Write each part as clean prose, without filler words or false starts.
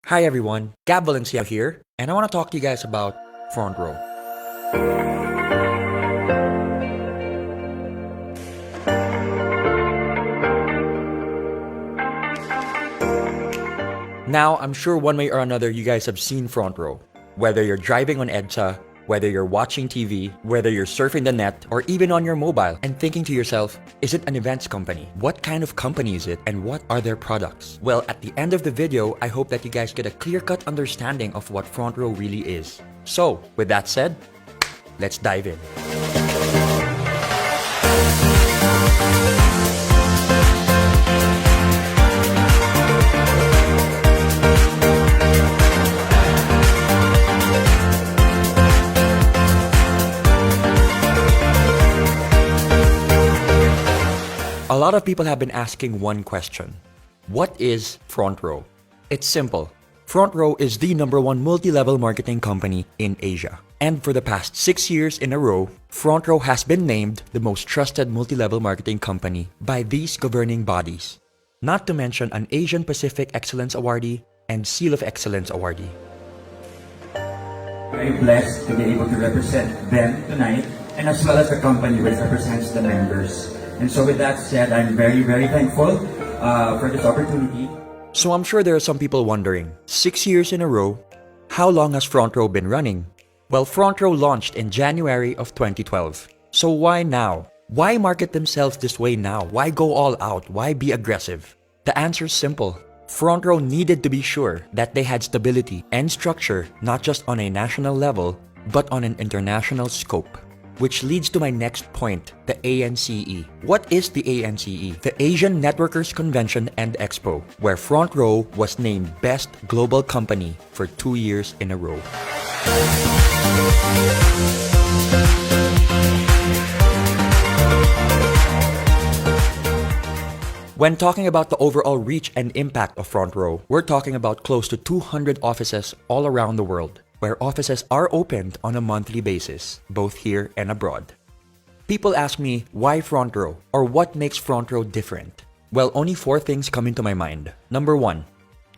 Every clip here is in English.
Hi everyone, Valenciano here, and I want to talk to you guys about Frontrow. Now, I'm sure one way or another you guys have seen Frontrow. Whether you're driving on EDSA, whether you're watching TV, whether you're surfing the net, or even on your mobile, and thinking to yourself, is it an events company? What kind of company is it, and what are their products? Well, at the end of the video, I hope that you guys get a clear-cut understanding of what Frontrow really is. So, with that said, let's dive in. A lot of people have been asking one question. What is Frontrow? It's simple. Frontrow is the #1 multi-level marketing company in Asia. And for the past 6 years in a row, Frontrow has been named the most trusted multi-level marketing company by these governing bodies. Not to mention an Asian Pacific Excellence Awardee and Seal of Excellence Awardee. Very blessed to be able to represent them tonight, and as well as the company which represents the members. And so with that said, I'm very, very thankful for this opportunity. So I'm sure there are some people wondering, 6 years in a row, how long has Frontrow been running? Well, Frontrow launched in January of 2012. So why now? Why market themselves this way now? Why go all out? Why be aggressive? The answer is simple. Frontrow needed to be sure that they had stability and structure not just on a national level, but on an international scope. Which leads to my next point, the ANCE. What is the ANCE? The Asian Networkers Convention and Expo, where Frontrow was named Best Global Company for 2 years in a row. When talking about the overall reach and impact of Frontrow, we're talking about close to 200 offices all around the world, where offices are opened on a monthly basis, both here and abroad. People ask me, why Frontrow? Or what makes Frontrow different? Well, only 4 things come into my mind. Number 1,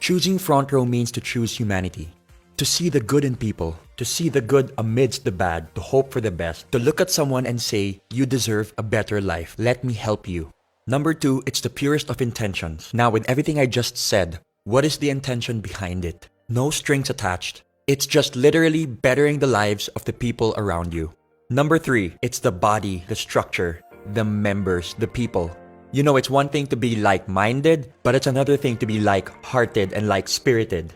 choosing Frontrow means to choose humanity. To see the good in people, to see the good amidst the bad, to hope for the best, to look at someone and say, you deserve a better life, let me help you. Number 2, it's the purest of intentions. Now, with everything I just said, what is the intention behind it? No strings attached. It's just literally bettering the lives of the people around you. Number 3, it's the body, the structure, the members, the people. You know, it's one thing to be like-minded, but it's another thing to be like-hearted and like-spirited.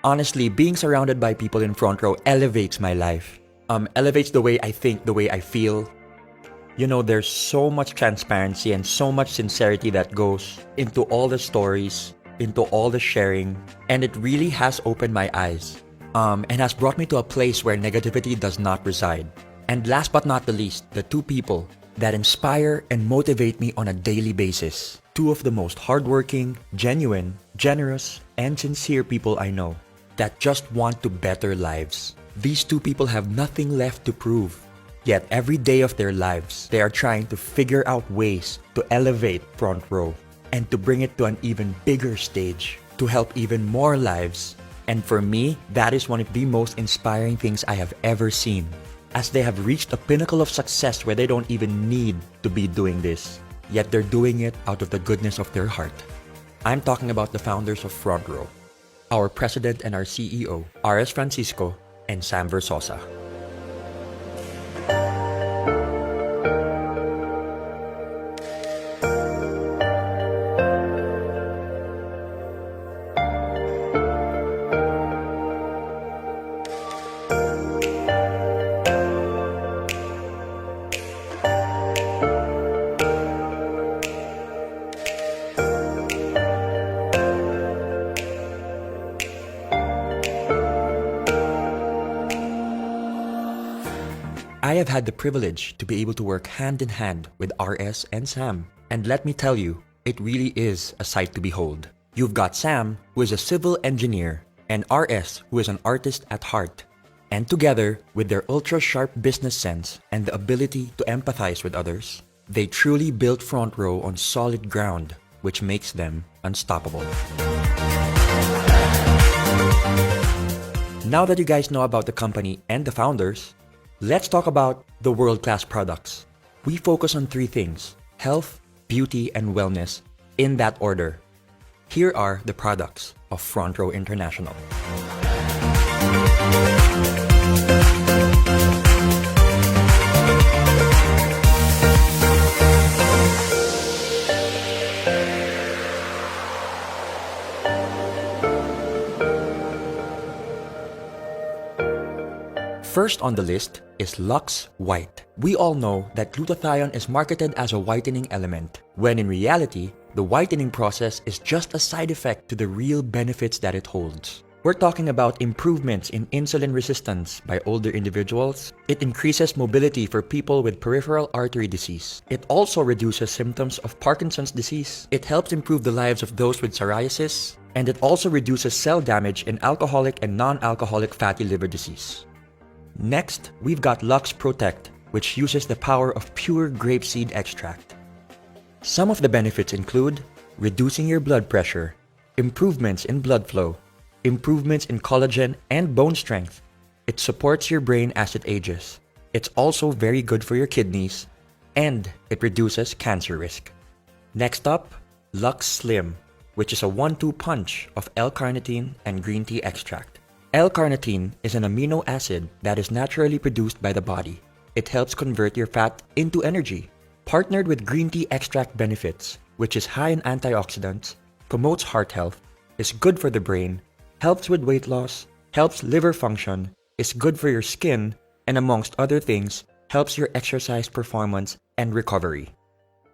Honestly, being surrounded by people in Frontrow elevates my life. Elevates the way I think, the way I feel. You know, there's so much transparency and so much sincerity that goes into all the stories, into all the sharing, and it really has opened my eyes. And has brought me to a place where negativity does not reside. And last but not the least, the 2 people that inspire and motivate me on a daily basis. 2 of the most hardworking, genuine, generous, and sincere people I know that just want to better lives. These 2 people have nothing left to prove. Yet every day of their lives, they are trying to figure out ways to elevate Frontrow and to bring it to an even bigger stage to help even more lives. And for me, that is one of the most inspiring things I have ever seen, as they have reached a pinnacle of success where they don't even need to be doing this, yet they're doing it out of the goodness of their heart. I'm talking about the founders of Frontrow, our president and our CEO, R.S. Francisco and Sam Versosa. I have had the privilege to be able to work hand in hand with RS and Sam. And let me tell you, it really is a sight to behold. You've got Sam, who is a civil engineer, and RS, who is an artist at heart. And together, with their ultra-sharp business sense and the ability to empathize with others, they truly built Frontrow on solid ground, which makes them unstoppable. Now that you guys know about the company and the founders, let's talk about the world-class products. We focus on three things: health, beauty, and wellness, in that order. Here are the products of Frontrow International. First on the list is Lux White. We all know that glutathione is marketed as a whitening element, when in reality, the whitening process is just a side effect to the real benefits that it holds. We're talking about improvements in insulin resistance by older individuals. It increases mobility for people with peripheral artery disease. It also reduces symptoms of Parkinson's disease. It helps improve the lives of those with psoriasis. And it also reduces cell damage in alcoholic and non-alcoholic fatty liver disease. Next, we've got Lux Protect, which uses the power of pure grapeseed extract. Some of the benefits include reducing your blood pressure, improvements in blood flow, improvements in collagen and bone strength. It supports your brain as it ages. It's also very good for your kidneys, and it reduces cancer risk. Next up, Lux Slim, which is a 1-2 punch of L-carnitine and green tea extract. L-carnitine is an amino acid that is naturally produced by the body. It helps convert your fat into energy. Partnered with green tea extract benefits, which is high in antioxidants, promotes heart health, is good for the brain, helps with weight loss, helps liver function, is good for your skin, and amongst other things, helps your exercise performance and recovery.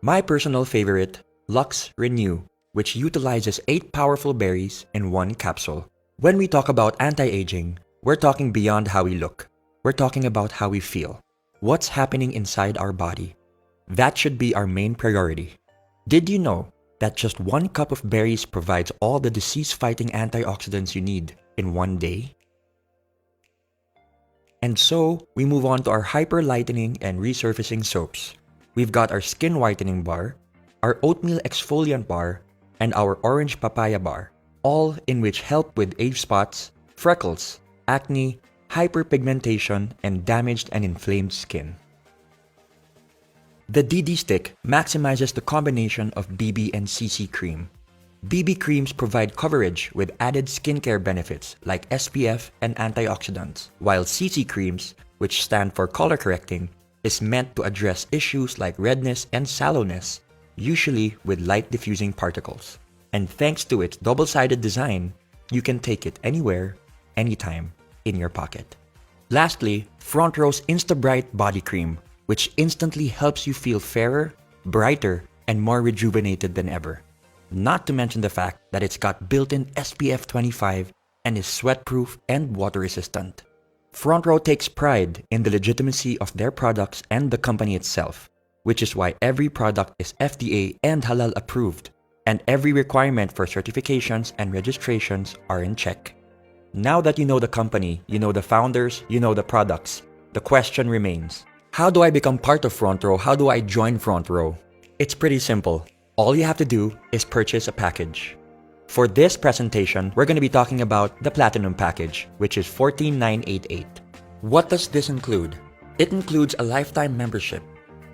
My personal favorite, Lux Renew, which utilizes 8 powerful berries in 1 capsule. When we talk about anti-aging, we're talking beyond how we look. We're talking about how we feel. What's happening inside our body? That should be our main priority. Did you know that just 1 cup of berries provides all the disease-fighting antioxidants you need in 1 day? And so, we move on to our hyper-lightening and resurfacing soaps. We've got our skin whitening bar, our oatmeal exfoliant bar, and our orange papaya bar, all in which help with age spots, freckles, acne, hyperpigmentation, and damaged and inflamed skin. The DD Stick maximizes the combination of BB and CC cream. BB creams provide coverage with added skincare benefits like SPF and antioxidants, while CC creams, which stand for color correcting, is meant to address issues like redness and sallowness, usually with light diffusing particles. And thanks to its double-sided design, you can take it anywhere, anytime, in your pocket. Lastly, Frontrow's Insta-Bright Body Cream, which instantly helps you feel fairer, brighter, and more rejuvenated than ever. Not to mention the fact that it's got built-in SPF 25 and is sweat-proof and water-resistant. Frontrow takes pride in the legitimacy of their products and the company itself, which is why every product is FDA and halal approved, and every requirement for certifications and registrations are in check. Now that you know the company, you know the founders, you know the products, the question remains: how do I become part of Frontrow? How do I join Frontrow? It's pretty simple. All you have to do is purchase a package. For this presentation, we're going to be talking about the Platinum package, which is $14,988. What does this include? It includes a lifetime membership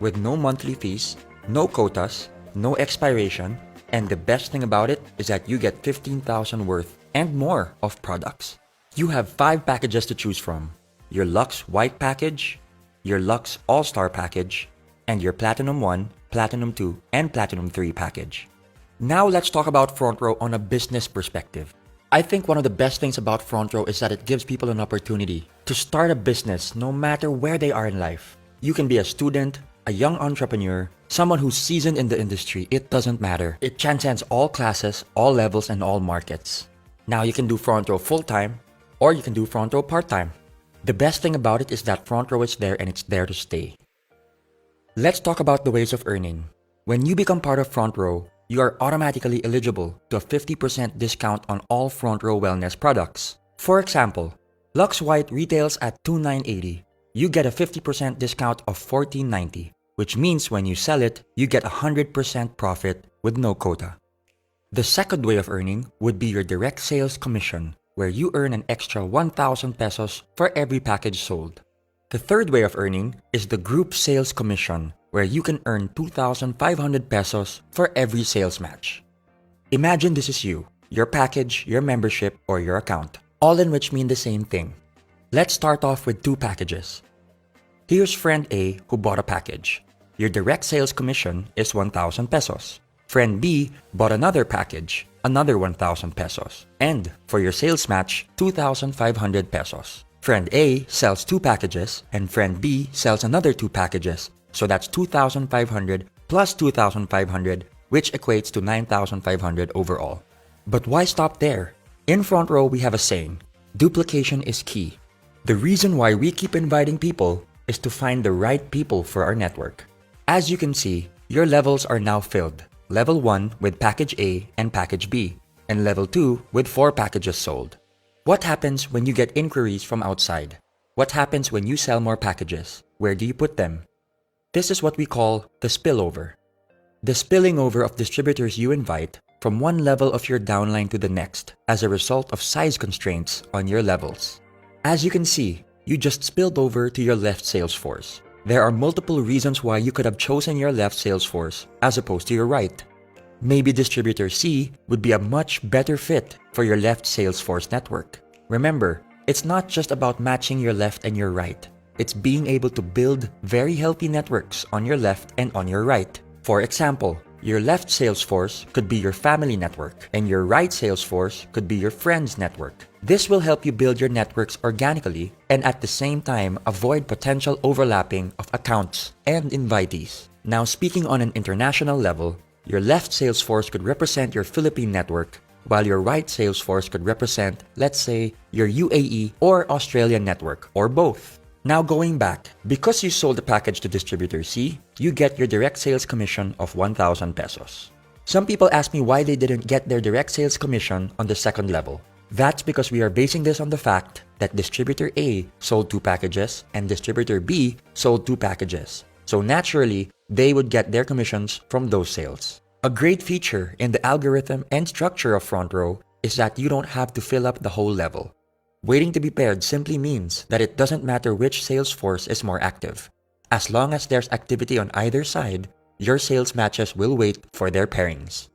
with no monthly fees, no quotas, no expiration, and the best thing about it is that you get 15,000 worth and more of products. You have 5 packages to choose from: your Lux White package, your Lux All-Star package, and your Platinum 1, Platinum 2, and Platinum 3 package. Now let's talk about Frontrow on a business perspective. I think one of the best things about Frontrow is that it gives people an opportunity to start a business no matter where they are in life. You can be a student, a young entrepreneur, someone who's seasoned in the industry. It doesn't matter. It transcends all classes, all levels, and all markets. Now you can do Frontrow full-time, or you can do Frontrow part-time. The best thing about it is that Frontrow is there and it's there to stay. Let's talk about the ways of earning. When you become part of Frontrow, you are automatically eligible to a 50% discount on all Frontrow wellness products. For example, Lux White retails at $2,980. You get a 50% discount of $1,490, which means when you sell it, you get 100% profit with no quota. The second way of earning would be your direct sales commission, where you earn an extra 1,000 pesos for every package sold. The third way of earning is the group sales commission, where you can earn 2,500 pesos for every sales match. Imagine this is you, your package, your membership, or your account, all in which mean the same thing. Let's start off with two packages. Here's friend A who bought a package. Your direct sales commission is 1,000 pesos. Friend B bought another package, another 1,000 pesos. And for your sales match, 2,500 pesos. Friend A sells two packages and friend B sells another two packages. So that's 2,500 plus 2,500, which equates to 9,500 overall. But why stop there? In Frontrow, we have a saying, duplication is key. The reason why we keep inviting people is to find the right people for our network. As you can see, your levels are now filled. Level 1 with package A and package B, and level 2 with 4 packages sold. What happens when you get inquiries from outside? What happens when you sell more packages? Where do you put them? This is what we call the spillover. The spilling over of distributors you invite from one level of your downline to the next as a result of size constraints on your levels. As you can see, you just spilled over to your left sales force. There are multiple reasons why you could have chosen your left sales force as opposed to your right. Maybe distributor C would be a much better fit for your left sales force network. Remember, it's not just about matching your left and your right. It's being able to build very healthy networks on your left and on your right. For example, your left sales force could be your family network, and your right sales force could be your friends network. This will help you build your networks organically and at the same time avoid potential overlapping of accounts and invitees. Now, speaking on an international level, your left sales force could represent your Philippine network, while your right sales force could represent, let's say, your UAE or Australian network, or both. Now going back, because you sold the package to distributor C, you get your direct sales commission of 1,000 pesos. Some people ask me why they didn't get their direct sales commission on the second level. That's because we are basing this on the fact that distributor A sold 2 packages and distributor B sold 2 packages. So naturally, they would get their commissions from those sales. A great feature in the algorithm and structure of Frontrow is that you don't have to fill up the whole level. Waiting to be paired simply means that it doesn't matter which sales force is more active. As long as there's activity on either side, your sales matches will wait for their pairings.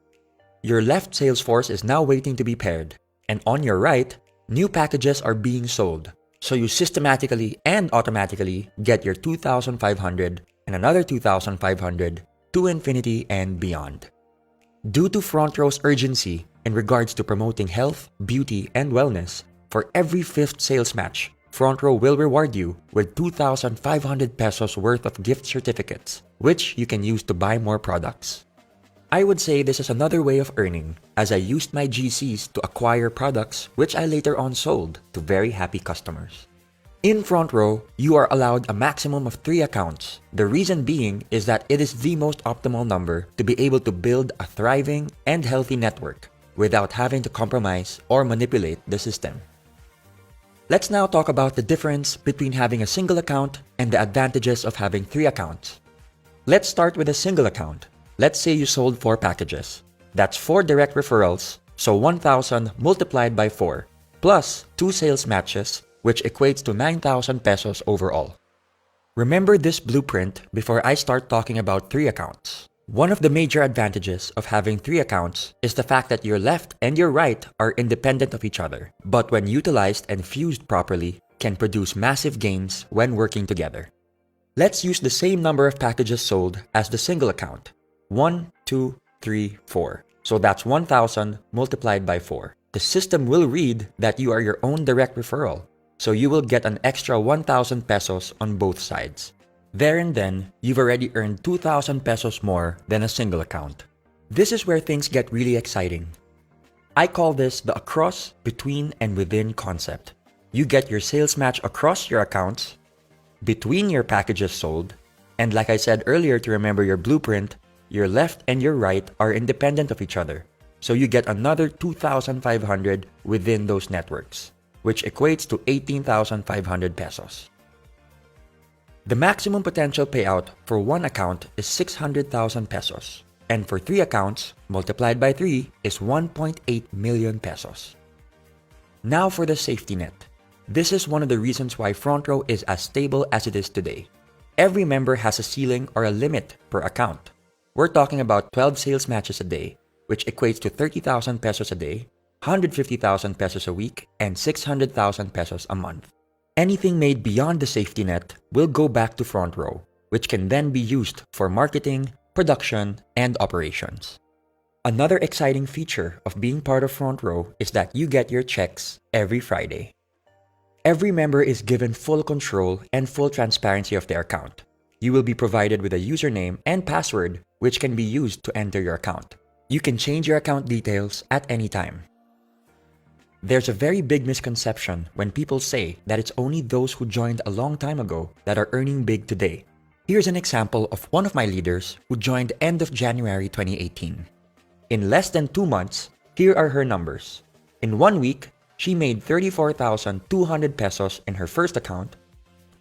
Your left sales force is now waiting to be paired, and on your right, new packages are being sold. So you systematically and automatically get your 2,500 and another 2,500 to infinity and beyond. Due to Frontrow's urgency in regards to promoting health, beauty, and wellness, for every 5th sales match, Frontrow will reward you with 2,500 pesos worth of gift certificates, which you can use to buy more products. I would say this is another way of earning, as I used my GCs to acquire products which I later on sold to very happy customers. In Frontrow, you are allowed a maximum of 3 accounts. The reason being is that it is the most optimal number to be able to build a thriving and healthy network without having to compromise or manipulate the system. Let's now talk about the difference between having a single account and the advantages of having 3 accounts. Let's start with a single account. Let's say you sold 4 packages. That's 4 direct referrals, so 1,000 multiplied by 4, plus 2 sales matches, which equates to 9,000 pesos overall. Remember this blueprint before I start talking about 3 accounts. One of the major advantages of having 3 accounts is the fact that your left and your right are independent of each other, but when utilized and fused properly, can produce massive gains when working together. Let's use the same number of packages sold as the single account. 1, 2, 3, 4. So that's 1,000 multiplied by 4. The system will read that you are your own direct referral, so you will get an extra 1,000 pesos on both sides. There and then, you've already earned 2,000 pesos more than a single account. This is where things get really exciting. I call this the across, between, and within concept. You get your sales match across your accounts, between your packages sold, and like I said earlier to remember your blueprint, your left and your right are independent of each other. So you get another 2,500 within those networks, which equates to 18,500 pesos. The maximum potential payout for one account is 600,000 pesos, and for 3 accounts, multiplied by 3 is 1.8 million pesos. Now for the safety net. This is one of the reasons why Frontrow is as stable as it is today. Every member has a ceiling or a limit per account. We're talking about 12 sales matches a day, which equates to 30,000 pesos a day, 150,000 pesos a week, and 600,000 pesos a month. Anything made beyond the safety net will go back to Frontrow, which can then be used for marketing, production, and operations. Another exciting feature of being part of Frontrow is that you get your checks every Friday. Every member is given full control and full transparency of their account. You will be provided with a username and password which can be used to enter your account. You can change your account details at any time. There's a very big misconception when people say that it's only those who joined a long time ago that are earning big today. Here's an example of one of my leaders who joined end of January 2018. In less than 2 months, here are her numbers. In 1 week, she made 34,200 pesos in her first account,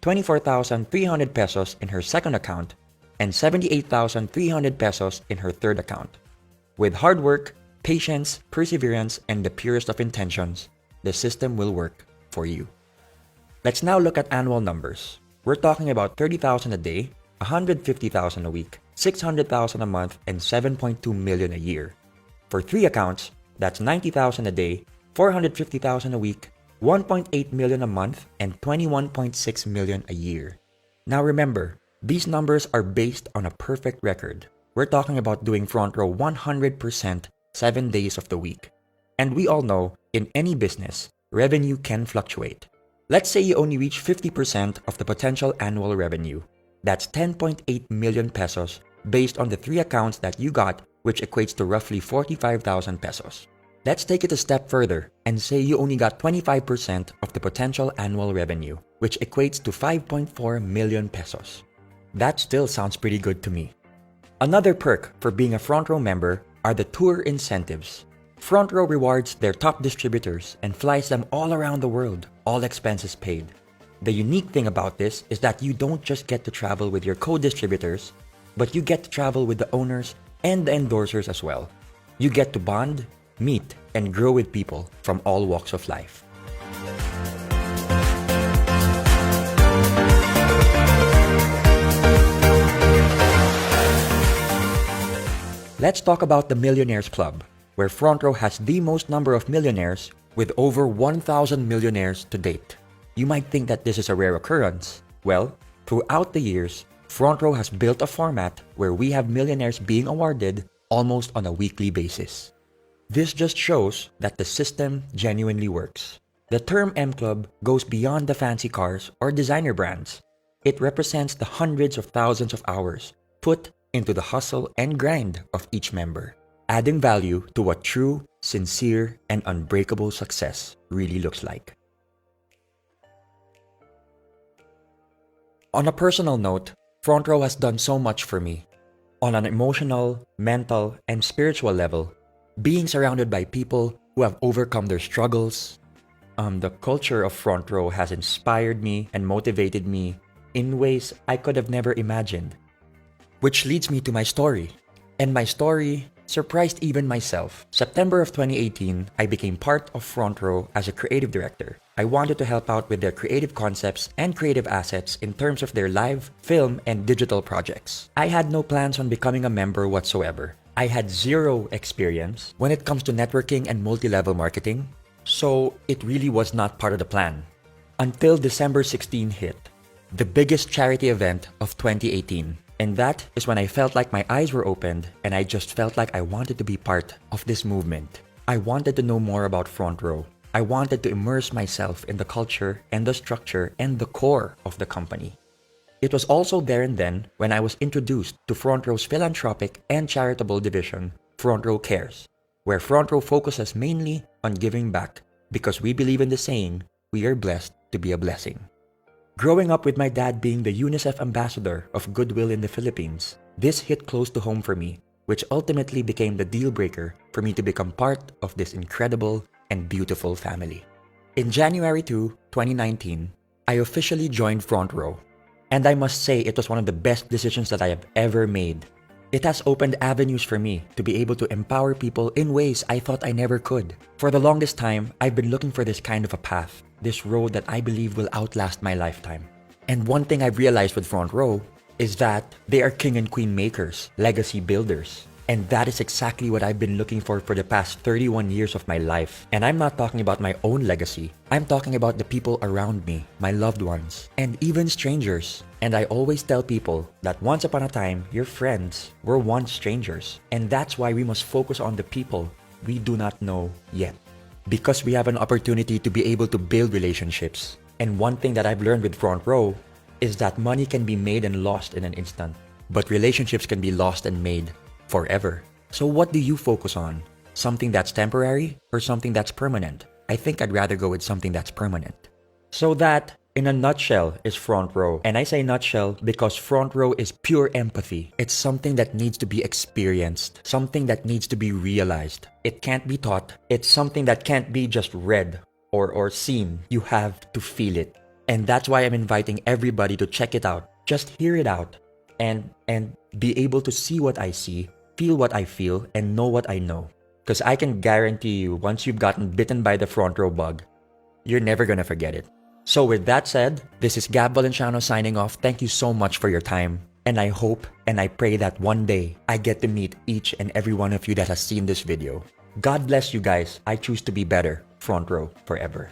24,300 pesos in her second account, and 78,300 pesos in her third account. With hard work, patience, perseverance, and the purest of intentions, the system will work for you. Let's now look at annual numbers. We're talking about 30,000 a day, 150,000 a week, 600,000 a month, and 7.2 million a year. For 3 accounts, that's 90,000 a day, 450,000 a week, 1.8 million a month, and 21.6 million a year. Now remember, these numbers are based on a perfect record. We're talking about doing Frontrow 100% 7 days of the week. And we all know, in any business, revenue can fluctuate. Let's say you only reach 50% of the potential annual revenue. That's 10.8 million pesos based on the 3 accounts that you got, which equates to roughly 45,000 pesos. Let's take it a step further and say you only got 25% of the potential annual revenue, which equates to 5.4 million pesos. That still sounds pretty good to me. Another perk for being a Frontrow member are the tour incentives. Frontrow rewards their top distributors and flies them all around the world, all expenses paid. The unique thing about this is that you don't just get to travel with your co-distributors, but you get to travel with the owners and the endorsers as well. You get to bond, meet, and grow with people from all walks of life. Let's talk about the Millionaires Club, where Frontrow has the most number of millionaires with over 1,000 millionaires to date. You might think that this is a rare occurrence. Well, throughout the years, Frontrow has built a format where we have millionaires being awarded almost on a weekly basis. This just shows that the system genuinely works. The term M Club goes beyond the fancy cars or designer brands. It represents the hundreds of thousands of hours put into the hustle and grind of each member, adding value to what true, sincere, and unbreakable success really looks like. On a personal note, Frontrow has done so much for me. On an emotional, mental, and spiritual level, being surrounded by people who have overcome their struggles, the culture of Frontrow has inspired me and motivated me in ways I could have never imagined. Which leads me to my story. And my story surprised even myself. September of 2018, I became part of Frontrow as a creative director. I wanted to help out with their creative concepts and creative assets in terms of their live, film, and digital projects. I had no plans on becoming a member whatsoever. I had zero experience when it comes to networking and multi-level marketing, so it really was not part of the plan. Until December 16 hit, the biggest charity event of 2018. And that is when I felt like my eyes were opened and I just felt like I wanted to be part of this movement. I wanted to know more about Frontrow. I wanted to immerse myself in the culture and the structure and the core of the company. It was also there and then when I was introduced to Frontrow's philanthropic and charitable division, Frontrow Cares, where Frontrow focuses mainly on giving back because we believe in the saying, we are blessed to be a blessing. Growing up with my dad being the UNICEF ambassador of Goodwill in the Philippines, this hit close to home for me, which ultimately became the deal breaker for me to become part of this incredible and beautiful family. In January 2, 2019, I officially joined Frontrow, and I must say it was one of the best decisions that I have ever made. It has opened avenues for me to be able to empower people in ways I thought I never could. For the longest time, I've been looking for this kind of a path, this road that I believe will outlast my lifetime. And one thing I've realized with Frontrow is that they are king and queen makers, legacy builders. And that is exactly what I've been looking for the past 31 years of my life. And I'm not talking about my own legacy. I'm talking about the people around me, my loved ones, and even strangers. And I always tell people that once upon a time, your friends were once strangers. And that's why we must focus on the people we do not know yet. Because we have an opportunity to be able to build relationships. And one thing that I've learned with Frontrow is that money can be made and lost in an instant. But relationships can be lost and made forever. So what do you focus on? Something that's temporary or something that's permanent? I think I'd rather go with something that's permanent. So that, in a nutshell, is Frontrow. And I say nutshell because Frontrow is pure empathy. It's something that needs to be experienced, something that needs to be realized. It can't be taught. It's something that can't be just read or seen. You have to feel it. And that's why I'm inviting everybody to check it out. Just hear it out and be able to see what I see, feel what I feel, and know what I know. Because I can guarantee you, once you've gotten bitten by the Frontrow bug, you're never gonna forget it. So with that said, this is Gab Valenciano signing off. Thank you so much for your time. And I hope and I pray that one day I get to meet each and every one of you that has seen this video. God bless you guys. I choose to be better. Frontrow forever.